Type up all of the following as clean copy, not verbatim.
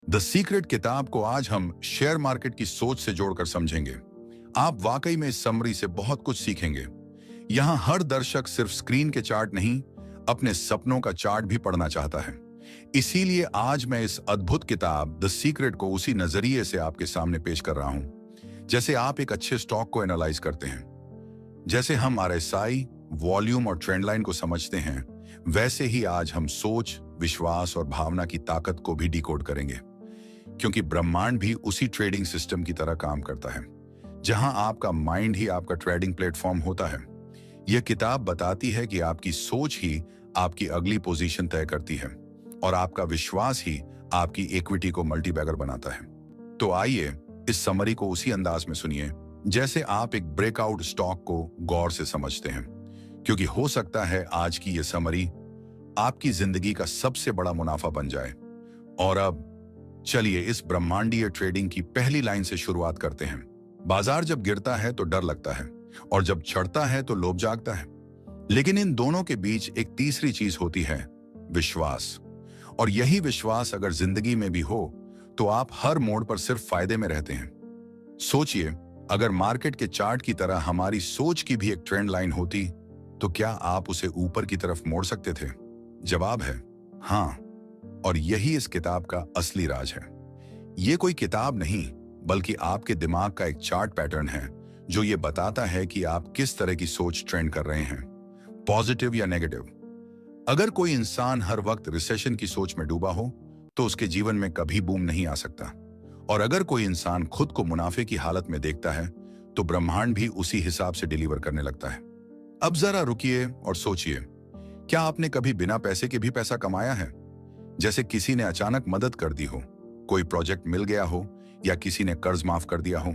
The secret किताब को आज हम शेयर मार्केट की सोच से जोड़कर समझेंगे। आप वाकई में इस समरी से बहुत कुछ सीखेंगे। यहाँ हर दर्शक सिर्फ स्क्रीन के चार्ट नहीं, अपने सपनों का चार्ट भी पढ़ना चाहता है। इसीलिए आज मैं इस अद्भुत किताब द सीक्रेट को उसी नजरिए से आपके सामने पेश कर रहा हूं, जैसे आप एक अच्छे स्टॉक को एनालाइज करते हैं। जैसे हम आरएसआई, वॉल्यूम और ट्रेंड लाइन को समझते हैं, वैसे ही आज हम सोच, विश्वास और भावना की ताकत को भी डिकोड करेंगे। क्योंकि ब्रह्मांड भी उसी ट्रेडिंग सिस्टम की तरह काम करता है, जहां आपका माइंड ही आपका ट्रेडिंग प्लेटफॉर्म होता है। यह किताब बताती है कि आपकी सोच ही आपकी अगली पोजीशन तय करती है और आपका विश्वास ही आपकी इक्विटी को मल्टीबैगर बनाता है। तो आइए इस समरी को उसी अंदाज में सुनिए जैसे आप एक ब्रेकआउट स्टॉक को गौर से समझते हैं, क्योंकि हो सकता है आज की यह समरी आपकी जिंदगी का सबसे बड़ा मुनाफा बन जाए। और अब चलिए इस ब्रह्मांडीय ट्रेडिंग की पहली लाइन से शुरुआत करते हैं। बाजार जब गिरता है तो डर लगता है और जब चढ़ता है तो लोभ जागता है, लेकिन इन दोनों के बीच एक तीसरी चीज होती है, विश्वास। और यही विश्वास अगर जिंदगी में भी हो तो आप हर मोड़ पर सिर्फ फायदे में रहते हैं। सोचिए, अगर मार्केट के चार्ट की तरह हमारी सोच की भी एक ट्रेंड लाइन होती तो क्या आप उसे ऊपर की तरफ मोड़ सकते थे? जवाब है हाँ। और यही इस किताब का असली राज है। ये कोई किताब नहीं, बल्कि आपके दिमाग का एक चार्ट पैटर्न है जो ये बताता है कि आप किस तरह की सोच ट्रेंड कर रहे हैं, पॉजिटिव या नेगेटिव। अगर कोई इंसान हर वक्त रिसेशन की सोच में डूबा हो तो उसके जीवन में कभी बूम नहीं आ सकता। और अगर कोई इंसान खुद को मुनाफे की हालत में देखता है तो ब्रह्मांड भी उसी हिसाब से डिलीवर करने लगता है। अब जरा रुकिए और सोचिए, क्या आपने कभी बिना पैसे के भी पैसा कमाया है? जैसे किसी ने अचानक मदद कर दी हो, कोई प्रोजेक्ट मिल गया हो या किसी ने कर्ज माफ कर दिया हो।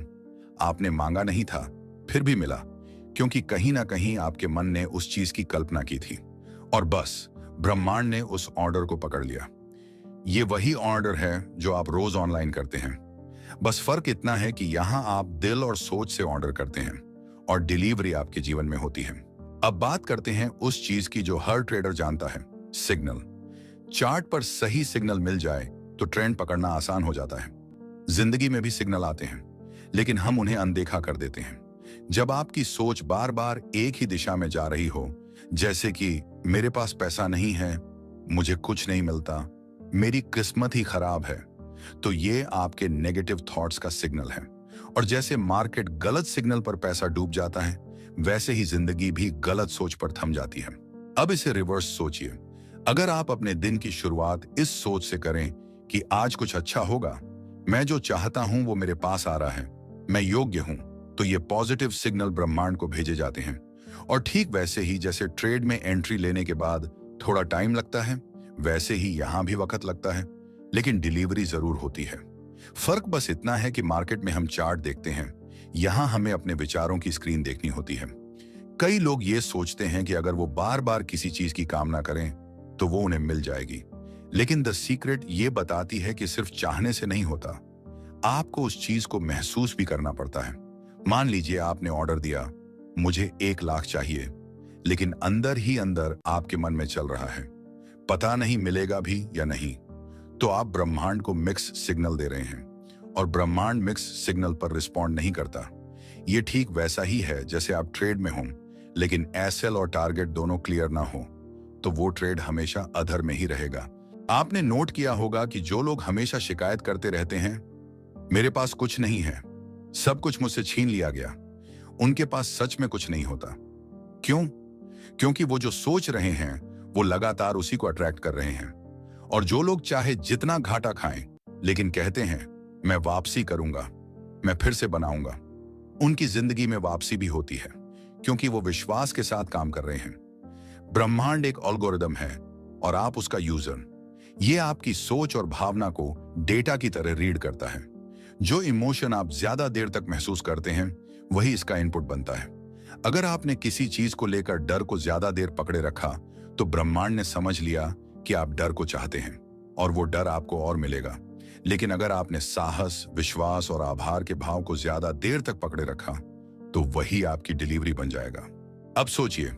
आपने मांगा नहीं था, फिर भी मिला, क्योंकि कहीं ना कहीं आपके मन ने उस चीज की कल्पना की थी और बस ब्रह्मांड ने उस ऑर्डर को पकड़ लिया। ये वही ऑर्डर है जो आप रोज ऑनलाइन करते हैं। बस फर्क इतना है कि यहां आप दिल और सोच से ऑर्डर करते हैं और डिलीवरी आपके जीवन में होती है। अब बात करते हैं उस चीज की जो हर ट्रेडर जानता है, सिग्नल। चार्ट पर सही सिग्नल मिल जाए तो ट्रेंड पकड़ना आसान हो जाता है। जिंदगी में भी सिग्नल आते हैं, लेकिन हम उन्हें अनदेखा कर देते हैं। जब आपकी सोच बार बार एक ही दिशा में जा रही हो, जैसे कि मेरे पास पैसा नहीं है, मुझे कुछ नहीं मिलता, मेरी किस्मत ही खराब है, तो ये आपके नेगेटिव थॉट्स का सिग्नल है। और जैसे मार्केट गलत सिग्नल पर पैसा डूब जाता है, वैसे ही जिंदगी भी गलत सोच पर थम जाती है। अब इसे रिवर्स सोचिए। अगर आप अपने दिन की शुरुआत इस सोच से करें कि आज कुछ अच्छा होगा, मैं जो चाहता हूं वो मेरे पास आ रहा है, मैं योग्य हूं, तो ये पॉजिटिव सिग्नल ब्रह्मांड को भेजे जाते हैं। और ठीक वैसे ही जैसे ट्रेड में एंट्री लेने के बाद थोड़ा टाइम लगता है, वैसे ही यहां भी वक्त लगता है, लेकिन डिलीवरी जरूर होती है। फर्क बस इतना है कि मार्केट में हम चार्ट देखते हैं, यहां हमें अपने विचारों की स्क्रीन देखनी होती है। कई लोग ये सोचते हैं कि अगर वो बार बार किसी चीज की कामना करें तो वो उन्हें मिल जाएगी, लेकिन द सीक्रेट ये बताती है कि सिर्फ चाहने से नहीं होता, आपको उस चीज को महसूस भी करना पड़ता है। मान लीजिए आपने ऑर्डर दिया, मुझे 1 लाख चाहिए, लेकिन अंदर ही अंदर आपके मन में चल रहा है, पता नहीं मिलेगा भी या नहीं, तो आप ब्रह्मांड को मिक्स सिग्नल दे रहे हैं और ब्रह्मांड मिक्स सिग्नल पर रिस्पॉन्ड नहीं करता। ये ठीक वैसा ही है जैसे आप ट्रेड में हों, लेकिन एसएल और टारगेट दोनों क्लियर ना हो तो वो ट्रेड हमेशा अधर में ही रहेगा। आपने नोट किया होगा कि जो लोग हमेशा शिकायत करते रहते हैं, मेरे पास कुछ नहीं है, सब कुछ मुझसे छीन लिया गया, उनके पास सच में कुछ नहीं होता। क्यों? क्योंकि वो जो सोच रहे हैं वो लगातार उसी को अट्रैक्ट कर रहे हैं। और जो लोग चाहे जितना घाटा खाएं, लेकिन कहते हैं मैं वापसी करूंगा, मैं फिर से बनाऊंगा, उनकी जिंदगी में वापसी भी होती है, क्योंकि वो विश्वास के साथ काम कर रहे हैं। ब्रह्मांड एक एल्गोरिदम है और आप उसका यूजर। ये आपकी सोच और भावना को डेटा की तरह रीड करता है। जो इमोशन आप ज्यादा देर तक महसूस करते हैं, वही इसका इनपुट बनता है। अगर आपने किसी चीज को लेकर डर को ज्यादा देर पकड़े रखा तो ब्रह्मांड ने समझ लिया कि आप डर को चाहते हैं और वो डर आपको और मिलेगा। लेकिन अगर आपने साहस, विश्वास और आभार के भाव को ज्यादा देर तक पकड़े रखा तो वही आपकी डिलीवरी बन जाएगा। अब सोचिए,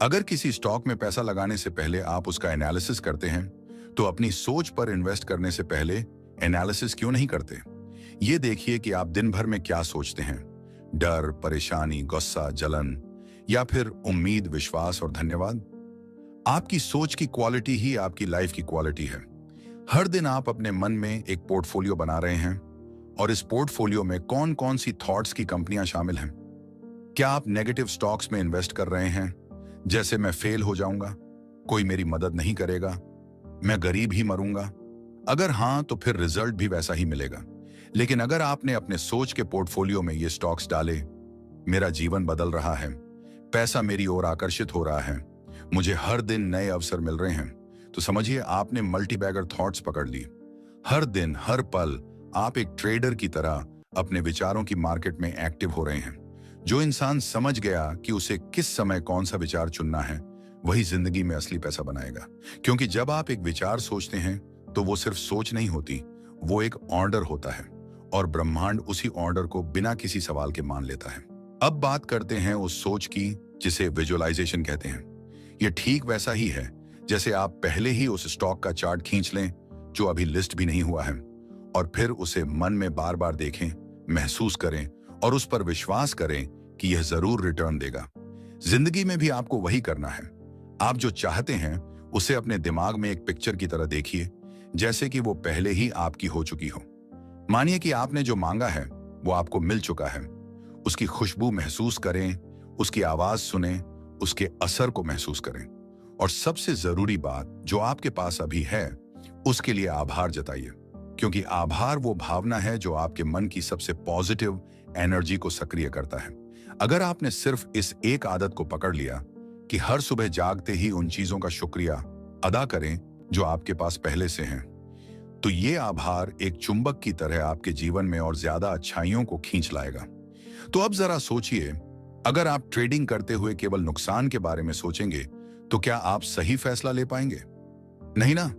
अगर किसी स्टॉक में पैसा लगाने से पहले आप उसका एनालिसिस करते हैं, तो अपनी सोच पर इन्वेस्ट करने से पहले एनालिसिस क्यों नहीं करते? ये देखिए कि आप दिन भर में क्या सोचते हैं। डर, परेशानी, गुस्सा, जलन या फिर उम्मीद, विश्वास और धन्यवाद। आपकी सोच की क्वालिटी ही आपकी लाइफ की क्वालिटी है। हर दिन आप अपने मन में एक पोर्टफोलियो बना रहे हैं और इस पोर्टफोलियो में कौन कौन सी थॉट्स की कंपनियां शामिल हैं। क्या आप नेगेटिव स्टॉक्स में इन्वेस्ट कर रहे हैं, जैसे मैं फेल हो जाऊंगा, कोई मेरी मदद नहीं करेगा, मैं गरीब ही मरूंगा? अगर हाँ, तो फिर रिजल्ट भी वैसा ही मिलेगा। लेकिन अगर आपने अपने सोच के पोर्टफोलियो में ये स्टॉक्स डाले, मेरा जीवन बदल रहा है, पैसा मेरी ओर आकर्षित हो रहा है, मुझे हर दिन नए अवसर मिल रहे हैं, तो समझिए आपने मल्टीबैगर थॉट्स पकड़ ली। हर दिन, हर पल आप एक ट्रेडर की तरह अपने विचारों की मार्केट में एक्टिव हो रहे हैं। जो इंसान समझ गया कि उसे किस समय कौन सा विचार चुनना है, वही जिंदगी में असली पैसा बनाएगा। क्योंकि जब आप एक विचार सोचते हैं तो वो सिर्फ सोच नहीं होती, वो एक ऑर्डर होता है और ब्रह्मांड उसी ऑर्डर को बिना किसी सवाल के मान लेता है। अब बात करते हैं उस सोच की जिसे विजुअलाइजेशन कहते हैं। यह ठीक वैसा ही है जैसे आप पहले ही उस स्टॉक का चार्ट खींच लें जो अभी लिस्ट भी नहीं हुआ है, और फिर उसे मन में बार बार देखें, महसूस करें और उस पर विश्वास करें कि यह जरूर रिटर्न देगा। जिंदगी में भी आपको वही करना है। आप जो चाहते हैं उसे अपने दिमाग में एक पिक्चर की तरह देखिए, जैसे कि वो पहले ही आपकी हो चुकी हो। मानिए कि आपने जो मांगा है वो आपको मिल चुका है। उसकी खुशबू महसूस करें, उसकी आवाज सुनें, उसके असर को महसूस करें, और सबसे जरूरी बात जो आपके पास अभी है उसके लिए आभार जताइए, क्योंकि आभार वो भावना है जो आपके मन की सबसे पॉजिटिव एनर्जी को सक्रिय करता है। अगर आपने सिर्फ इस एक आदत को पकड़ लिया कि हर सुबह जागते ही उन चीजों का शुक्रिया अदा करें जो आपके पास पहले से हैं, तो ये आभार एक चुंबक की तरह आपके जीवन में और ज्यादा अच्छाइयों को खींच लाएगा। तो अब जरा सोचिए, अगर आप ट्रेडिंग करते हुए केवल नुकसान के बारे में सोचेंगे तो क्या आप सही फैसला ले पाएंगे? नहीं ना।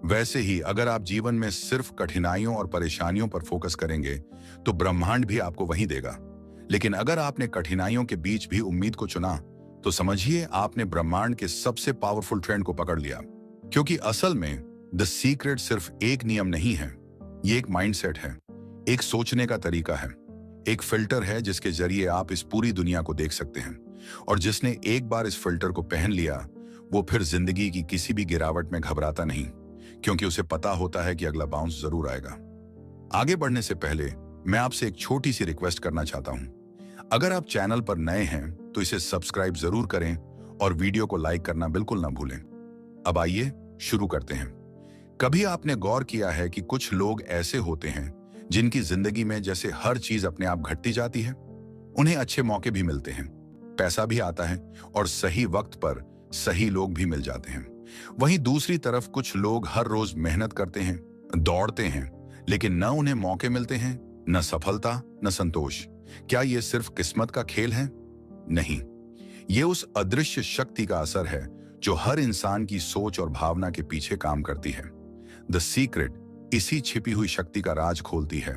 वैसे ही अगर आप जीवन में सिर्फ कठिनाइयों और परेशानियों पर फोकस करेंगे तो ब्रह्मांड भी आपको वही देगा। लेकिन अगर आपने कठिनाइयों के बीच भी उम्मीद को चुना तो समझिए आपने ब्रह्मांड के सबसे पावरफुल ट्रेंड को पकड़ लिया। क्योंकि असल में द सीक्रेट सिर्फ एक नियम नहीं है, ये एक माइंडसेट है, एक सोचने का तरीका है, एक फिल्टर है जिसके जरिए आप इस पूरी दुनिया को देख सकते हैं। और जिसने एक बार इस फिल्टर को पहन लिया वो फिर जिंदगी की किसी भी गिरावट में घबराता नहीं, क्योंकि उसे पता होता है कि अगला बाउंस जरूर आएगा। आगे बढ़ने से पहले मैं आपसे एक छोटी सी रिक्वेस्ट करना चाहता हूं। अगर आप चैनल पर नए हैं तो इसे सब्सक्राइब जरूर करें और वीडियो को लाइक करना बिल्कुल ना भूलें। अब आइए शुरू करते हैं। कभी आपने गौर किया है कि कुछ लोग ऐसे होते हैं जिनकी जिंदगी में जैसे हर चीज अपने आप घटती जाती है? उन्हें अच्छे मौके भी मिलते हैं, पैसा भी आता है और सही वक्त पर सही लोग भी मिल जाते हैं। वहीं दूसरी तरफ कुछ लोग हर रोज मेहनत करते हैं, दौड़ते हैं, लेकिन न उन्हें मौके मिलते हैं, न सफलता, न संतोष। क्या ये सिर्फ किस्मत का खेल है? नहीं, ये उस अदृश्य शक्ति का असर है जो हर इंसान की सोच और भावना के पीछे काम करती है। द सीक्रेट इसी छिपी हुई शक्ति का राज खोलती है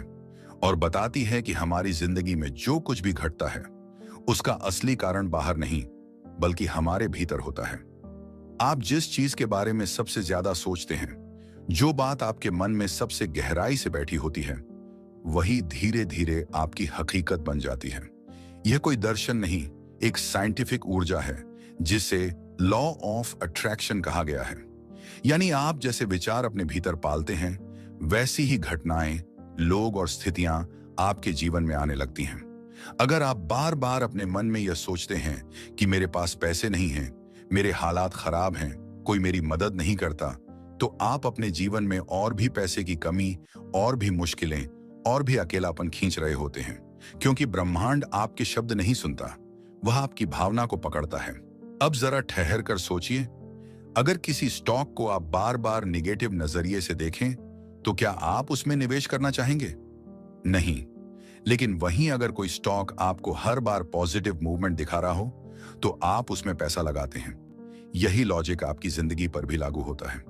और बताती है कि हमारी जिंदगी में जो कुछ भी घटता है उसका असली कारण बाहर नहीं बल्कि हमारे भीतर होता है। आप जिस चीज के बारे में सबसे ज्यादा सोचते हैं, जो बात आपके मन में सबसे गहराई से बैठी होती है, वही धीरे धीरे आपकी हकीकत बन जाती है। यह कोई दर्शन नहीं, एक साइंटिफिक ऊर्जा है जिसे लॉ ऑफ अट्रैक्शन कहा गया है। यानी आप जैसे विचार अपने भीतर पालते हैं, वैसी ही घटनाएं, लोग और स्थितियां आपके जीवन में आने लगती हैं। अगर आप बार बार अपने मन में यह सोचते हैं कि मेरे पास पैसे नहीं हैं, मेरे हालात खराब हैं, कोई मेरी मदद नहीं करता, तो आप अपने जीवन में और भी पैसे की कमी, और भी मुश्किलें, और भी अकेलापन खींच रहे होते हैं। क्योंकि ब्रह्मांड आपके शब्द नहीं सुनता, वह आपकी भावना को पकड़ता है। अब जरा ठहर कर सोचिए, अगर किसी स्टॉक को आप बार बार निगेटिव नजरिए से देखें तो क्या आप उसमें निवेश करना चाहेंगे? नहीं। लेकिन वहीं अगर कोई स्टॉक आपको हर बार पॉजिटिव मूवमेंट दिखा रहा हो तो आप उसमें पैसा लगाते हैं। यही लॉजिक आपकी जिंदगी पर भी लागू होता है।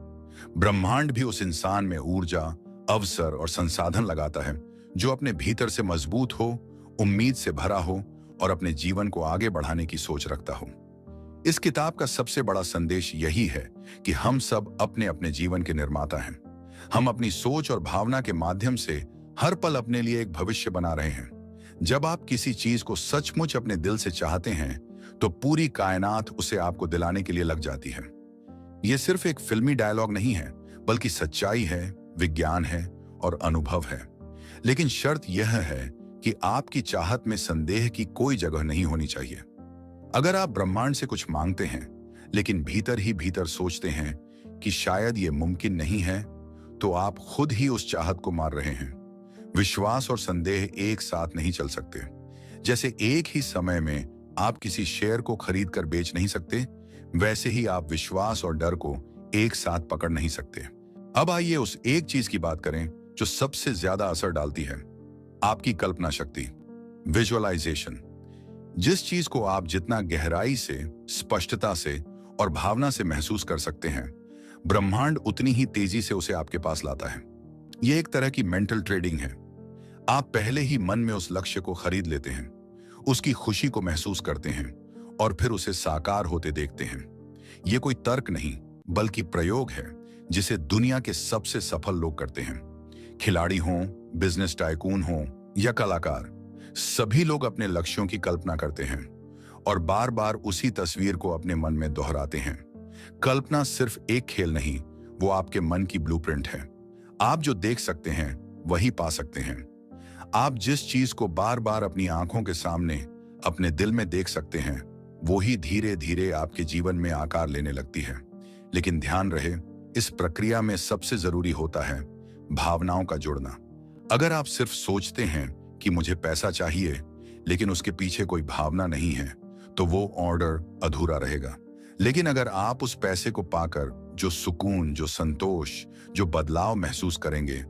ब्रह्मांड भी उस इंसान में ऊर्जा, अवसर और संसाधन लगाता है जो अपने भीतर से मजबूत हो, उम्मीद से भरा हो और अपने जीवन को आगे बढ़ाने की सोच रखता हो। इस किताब का सबसे बड़ा संदेश यही है कि हम सब अपने अपने जीवन के निर्माता हैं। हम अपनी सोच और भावना के माध्यम से हर पल अपने लिए एक भविष्य बना रहे हैं। जब आप किसी चीज को सचमुच अपने दिल से चाहते हैं तो पूरी कायनात उसे आपको दिलाने के लिए लग जाती है। यह सिर्फ एक फिल्मी डायलॉग नहीं है, बल्कि सच्चाई है, विज्ञान है और अनुभव है। लेकिन शर्त यह है कि आपकी चाहत में संदेह की कोई जगह नहीं होनी चाहिए। अगर आप ब्रह्मांड से कुछ मांगते हैं लेकिन भीतर ही भीतर सोचते हैं कि शायद ये मुमकिन नहीं है, तो आप खुद ही उस चाहत को मार रहे हैं। विश्वास और संदेह एक साथ नहीं चल सकते। जैसे एक ही समय में आप किसी शेयर को खरीद कर बेच नहीं सकते, वैसे ही आप विश्वास और डर को एक साथ पकड़ नहीं सकते। अब आइए उस एक चीज की बात करें जो सबसे ज्यादा असर डालती है, आपकी कल्पना शक्ति, विजुअलाइजेशन। जिस चीज को आप जितना गहराई से, स्पष्टता से और भावना से महसूस कर सकते हैं, ब्रह्मांड उतनी ही तेजी से उसे आपके पास लाता है। यह एक तरह की मेंटल ट्रेडिंग है। आप पहले ही मन में उस लक्ष्य को खरीद लेते हैं, उसकी खुशी को महसूस करते हैं और फिर उसे साकार होते देखते हैं। यह कोई तर्क नहीं, बल्कि प्रयोग है जिसे दुनिया के सबसे सफल लोग करते हैं। खिलाड़ी हों, बिजनेस टाइकून हों या कलाकार, सभी लोग अपने लक्ष्यों की कल्पना करते हैं और बार बार उसी तस्वीर को अपने मन में दोहराते हैं। कल्पना सिर्फ एक खेल नहीं, वो आपके मन की ब्लूप्रिंट है। आप जो देख सकते हैं वही पा सकते हैं। आप जिस चीज को बार बार अपनी आंखों के सामने अपने दिल में देख सकते हैं, वो ही धीरे धीरे आपके जीवन में आकार लेने लगती है। लेकिन ध्यान रहे, इस प्रक्रिया में सबसे जरूरी होता है भावनाओं का जुड़ना। अगर आप सिर्फ सोचते हैं कि मुझे पैसा चाहिए, लेकिन उसके पीछे कोई भावना नहीं है, तो वो ऑर्डर अधूरा रहेगा। लेकिन अगर आप उस पैसे को पाकर जो सुकून, जो संतोष, जो बदलाव महसूस करेंगे,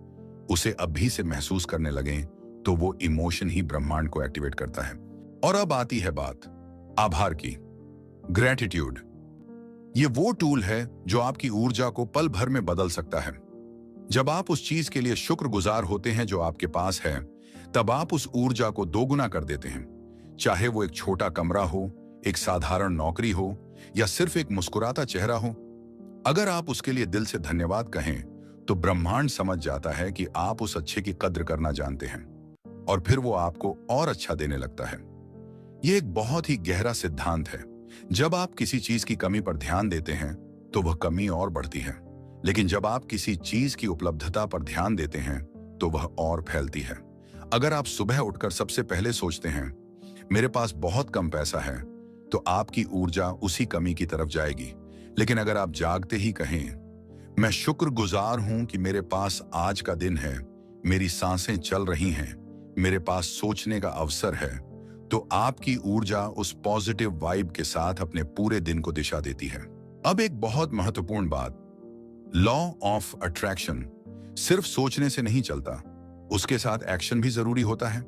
उसे अभी से महसूस करने लगें, तो वो इमोशन ही ब्रह्मांड को एक्टिवेट करता है। और अब आती है बात आभार की, ग्रेटिट्यूड। ये वो टूल है जो आपकी ऊर्जा को पल भर में बदल सकता है। जब आप उस चीज के लिए शुक्रगुजार होते हैं जो आपके पास है, तब आप उस ऊर्जा को दोगुना कर देते हैं। चाहे वो एक छोटा कमरा हो, एक साधारण नौकरी हो या सिर्फ एक मुस्कुराता चेहरा हो, अगर आप उसके लिए दिल से धन्यवाद कहें, तो ब्रह्मांड समझ जाता है कि आप उस अच्छे की कद्र करना जानते हैं और फिर वो आपको और अच्छा देने लगता है। यह एक बहुत ही गहरा सिद्धांत है। जब आप किसी चीज की कमी पर ध्यान देते हैं, तो वह कमी और बढ़ती है। लेकिन जब आप किसी चीज की उपलब्धता पर ध्यान देते हैं, तो वह और फैलती है। अगर आप सुबह उठकर सबसे पहले सोचते हैं, मेरे पास बहुत कम पैसा है, तो आपकी ऊर्जा उसी कमी की तरफ जाएगी। लेकिन अगर आप जागते ही कहें, मैं शुक्रगुजार हूं कि मेरे पास आज का दिन है, मेरी सांसें चल रही हैं, मेरे पास सोचने का अवसर है, तो आपकी ऊर्जा उस पॉजिटिव वाइब के साथ अपने पूरे दिन को दिशा देती है। अब एक बहुत महत्वपूर्ण बात, लॉ ऑफ अट्रैक्शन सिर्फ सोचने से नहीं चलता, उसके साथ एक्शन भी जरूरी होता है।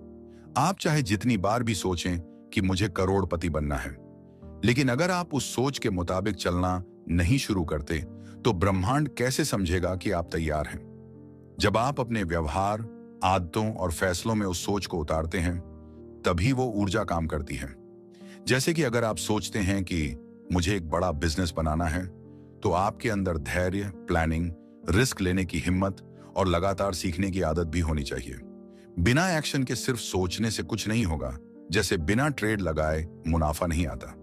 आप चाहे जितनी बार भी सोचें कि मुझे करोड़पति बनना है, लेकिन अगर आप उस सोच के मुताबिक चलना नहीं शुरू करते, तो ब्रह्मांड कैसे समझेगा कि आप तैयार हैं? जब आप अपने व्यवहार, आदतों और फैसलों में उस सोच को उतारते हैं, तभी वो ऊर्जा काम करती है। जैसे कि अगर आप सोचते हैं कि मुझे एक बड़ा बिजनेस बनाना है, तो आपके अंदर धैर्य, प्लानिंग, रिस्क लेने की हिम्मत और लगातार सीखने की आदत भी होनी चाहिए। बिना एक्शन के सिर्फ सोचने से कुछ नहीं होगा। जैसे बिना ट्रेड लगाए मुनाफा नहीं आता।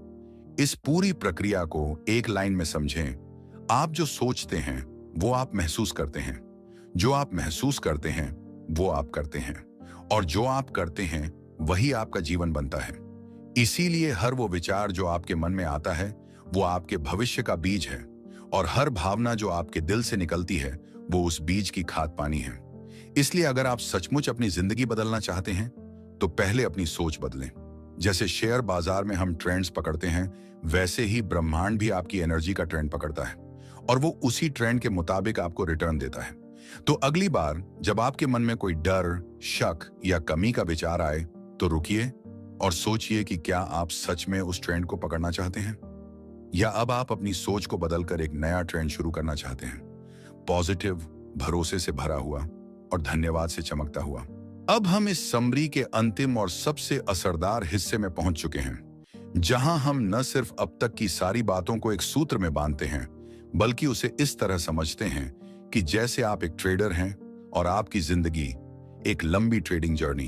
इस पूरी प्रक्रिया को एक लाइन में समझें, आप जो सोचते हैं वो आप महसूस करते हैं, जो आप महसूस करते हैं वो आप करते हैं, और जो आप करते हैं वही आपका जीवन बनता है। इसीलिए हर वो विचार जो आपके मन में आता है वो आपके भविष्य का बीज है, और हर भावना जो आपके दिल से निकलती है वो उस बीज की खाद पानी है। इसलिए अगर आप सचमुच अपनी जिंदगी बदलना चाहते हैं, तो पहले अपनी सोच बदलें। जैसे शेयर बाजार में हम ट्रेंड्स पकड़ते हैं, वैसे ही ब्रह्मांड भी आपकी एनर्जी का ट्रेंड पकड़ता है और वो उसी ट्रेंड के मुताबिक आपको रिटर्न देता है। तो अगली बार जब आपके मन में कोई डर, शक या कमी का विचार आए, तो रुकिए और सोचिए कि क्या आप सच में उस ट्रेंड को पकड़ना चाहते हैं, या अब आप अपनी सोच को बदलकर एक नया ट्रेंड शुरू करना चाहते हैं, पॉजिटिव, भरोसे से भरा हुआ और धन्यवाद से चमकता हुआ। अब हम इस समरी के अंतिम और सबसे असरदार हिस्से में पहुंच चुके हैं, जहां हम न सिर्फ अब तक की सारी बातों को एक सूत्र में बांधते हैं, बल्कि उसे इस तरह समझते हैं कि जैसे आप एक ट्रेडर हैं और आपकी जिंदगी एक लंबी ट्रेडिंग जर्नी।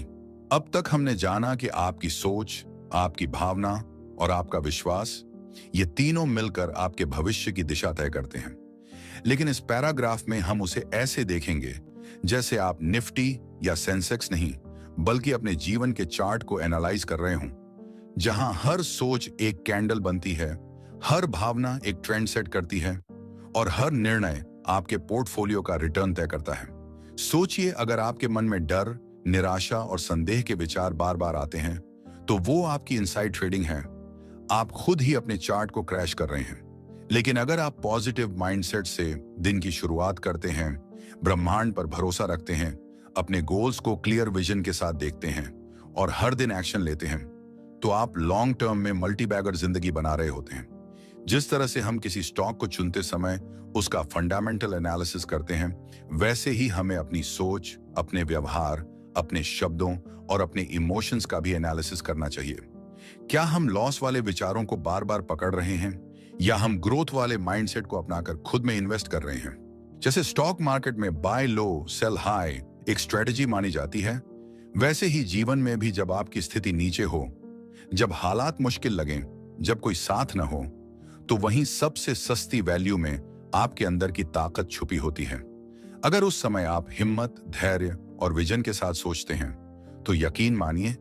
अब तक हमने जाना कि आपकी सोच, आपकी भावना और आपका विश्वास, ये तीनों मिलकर आपके भविष्य की दिशा तय करते हैं। लेकिन इस पैराग्राफ में हम उसे ऐसे देखेंगे जैसे आप निफ्टी या सेंसेक्स नहीं, बल्कि अपने जीवन के चार्ट को एनालाइज कर रहे हों, जहां हर सोच एक कैंडल बनती है, हर भावना एक ट्रेंड सेट करती है और हर निर्णय आपके पोर्टफोलियो का रिटर्न तय करता है। सोचिए, अगर आपके मन में डर, निराशा और संदेह के विचार बार बार आते हैं, तो वो आपकी इनसाइड ट्रेडिंग है। आप खुद ही अपने चार्ट को क्रैश कर रहे हैं। लेकिन अगर आप पॉजिटिव माइंडसेट से दिन की शुरुआत करते हैं, ब्रह्मांड पर भरोसा रखते हैं, अपने गोल्स को क्लियर विजन के साथ देखते हैं और हर दिन एक्शन लेते हैं, तो आप लॉन्ग टर्म में मल्टी बैगर जिंदगी बना रहे होते हैं। जिस तरह से हम किसी स्टॉक को चुनते समय उसका फंडामेंटल एनालिसिस करते हैं, वैसे ही हमें अपनी सोच, अपने व्यवहार, अपने शब्दों और अपने इमोशंस का भी एनालिसिस करना चाहिए। क्या हम लॉस वाले विचारों को बार बार पकड़ रहे हैं या हम ग्रोथ वाले माइंडसेट को अपनाकर खुद में इन्वेस्ट कर रहे हैं? जैसे स्टॉक मार्केट में बाय लो सेल हाई एक स्ट्रेटजी मानी जाती है, वैसे ही जीवन में भी जब आपकी स्थिति नीचे हो, जब हालात मुश्किल लगें, जब कोई साथ न हो, तो वहीं सबसे सस्ती वैल्यू में आपके अंदर की ताकत छुपी होती है। अगर उस समय आप हिम्मत, धैर्य और विजन के साथ सोचते हैं, तो यकीन मानिए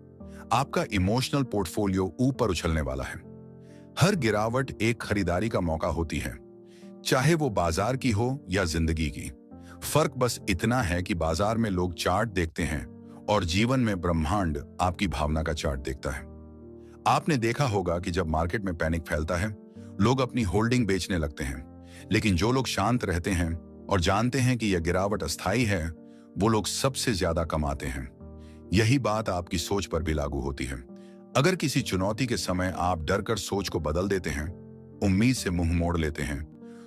आपका इमोशनल पोर्टफोलियो ऊपर उछलने वाला है। हर गिरावट एक खरीदारी का मौका होती है, चाहे वो बाजार की हो या जिंदगी की। फर्क बस इतना है कि बाजार में लोग चार्ट देखते हैं और जीवन में ब्रह्मांड आपकी भावना का चार्ट देखता है। आपने देखा होगा कि जब मार्केट में पैनिक फैलता है, लोग अपनी होल्डिंग बेचने लगते हैं, लेकिन जो लोग शांत रहते हैं और जानते हैं कि यह गिरावट अस्थायी है, वो लोग सबसे ज्यादा कमाते हैं। यही बात आपकी सोच पर भी लागू होती है। अगर किसी चुनौती के समय आप डर कर सोच को बदल देते हैं, उम्मीद से मुंह मोड़ लेते हैं,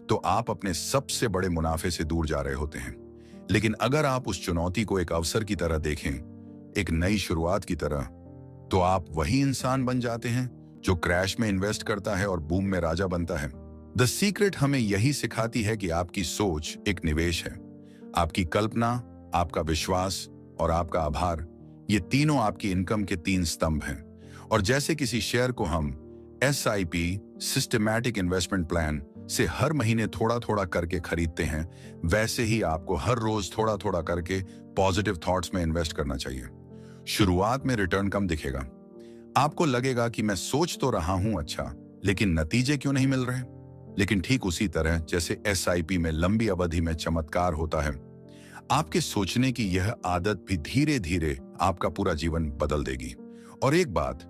तो आप अपने सबसे बड़े मुनाफे से दूर जा रहे होते हैं। लेकिन अगर आप उस चुनौती को एक अवसर की तरह देखें, एक नई शुरुआत की तरह, तो आप वही इंसान बन जाते हैं जो क्रैश में इन्वेस्ट करता है और बूम में राजा बनता है। द सीक्रेट हमें यही सिखाती है कि आपकी सोच एक निवेश है। आपकी कल्पना, आपका विश्वास और आपका आभार, ये तीनों आपकी इनकम के 3 स्तंभ हैं। और जैसे किसी शेयर को हम SIP सिस्टमैटिक इन्वेस्टमेंट प्लान से हर महीने थोड़ा थोड़ा करके खरीदते हैं, वैसे ही आपको हर रोज थोड़ा थोड़ा करके पॉजिटिव थॉट्स में इन्वेस्ट करना चाहिए। शुरुआत में रिटर्न कम दिखेगा, आपको लगेगा कि मैं सोच तो रहा हूं अच्छा, लेकिन नतीजे क्यों नहीं मिल रहे। लेकिन ठीक उसी तरह जैसे SIP में लंबी अवधि में चमत्कार होता है, आपके सोचने की यह आदत भी धीरे धीरे आपका पूरा जीवन बदल देगी। और एक बात,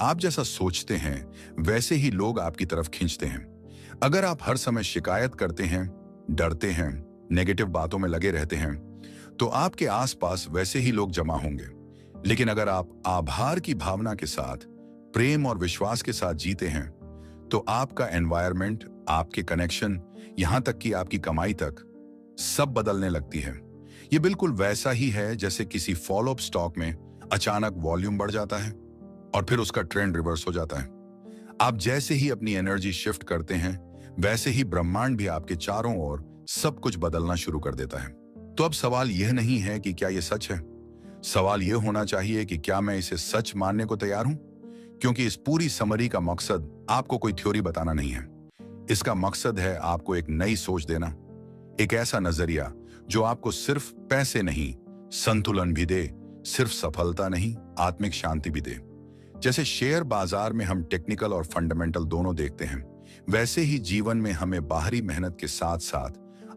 आप जैसा सोचते हैं वैसे ही लोग आपकी तरफ खींचते हैं। अगर आप हर समय शिकायत करते हैं, डरते हैं, नेगेटिव बातों में लगे रहते हैं, तो आपके आसपास वैसे ही लोग जमा होंगे। लेकिन अगर आप आभार की भावना के साथ, प्रेम और विश्वास के साथ जीते हैं, तो आपका एनवायरनमेंट, आपके कनेक्शन, यहां तक कि आपकी कमाई तक सब बदलने लगती है। ये बिल्कुल वैसा ही है जैसे किसी फॉलो अप स्टॉक में अचानक वॉल्यूम बढ़ जाता है और फिर उसका ट्रेंड रिवर्स हो जाता है। आप जैसे ही अपनी एनर्जी शिफ्ट करते हैं, वैसे ही ब्रह्मांड भी आपके चारों ओर सब कुछ बदलना शुरू कर देता है। तो अब सवाल यह नहीं है कि क्या यह सच है, सवाल यह होना चाहिए कि क्या मैं इसे सच मानने को तैयार हूं। क्योंकि इस पूरी समरी का मकसद आपको कोई थ्योरी बताना नहीं है। इसका मकसद है आपको एक नई सोच देना, एक ऐसा नजरिया जो आपको सिर्फ पैसे नहीं, संतुलन भी दे, सिर्फ सफलता नहीं, आत्मिक शांति भी दे। जैसे शेयर बाजार में हम टेक्निकल और फंडामेंटल दोनों देखते हैं, वैसे ही जीवन में हमें बाहरी मेहनत के साथ साथ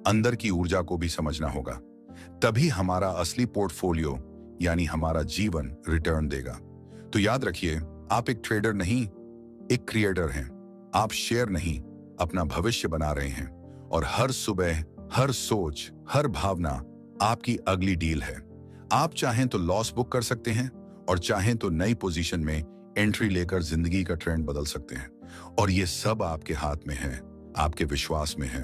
अंदर की ऊर्जा को भी समझना होगा। तभी हमारा असली पोर्टफोलियो यानी हमारा जीवन रिटर्न देगा। तो याद रखिए, आप एक ट्रेडर नहीं, एक क्रिएटर हैं। आप शेयर नहीं, अपना भविष्य बना रहे हैं और हर सुबह, हर सोच, हर भावना आपकी अगली डील है। आप चाहें तो लॉस बुक कर सकते हैं और चाहें तो नई पोजीशन में एंट्री लेकर जिंदगी का ट्रेंड बदल सकते हैं। और ये सब आपके हाथ में है, आपके विश्वास में है।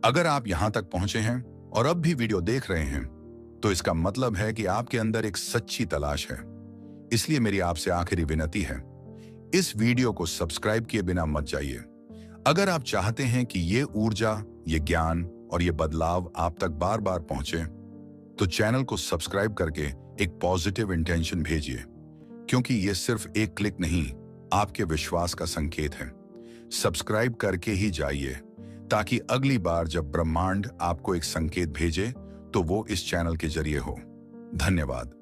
अगर आप यहां तक पहुंचे हैं और अब भी वीडियो देख रहे हैं, तो इसका मतलब है कि आपके अंदर एक सच्ची तलाश है। इसलिए मेरी आपसे आखिरी विनती है, इस वीडियो को सब्सक्राइब किए बिना मत जाइए। अगर आप चाहते हैं कि ये ऊर्जा, ये ज्ञान और ये बदलाव आप तक बार बार पहुंचे, तो चैनल को सब्सक्राइब करके एक पॉजिटिव इंटेंशन भेजिए, क्योंकि ये सिर्फ एक क्लिक नहीं, आपके विश्वास का संकेत है। सब्सक्राइब करके ही जाइए, ताकि अगली बार जब ब्रह्मांड आपको एक संकेत भेजे तो वो इस चैनल के जरिए हो। धन्यवाद।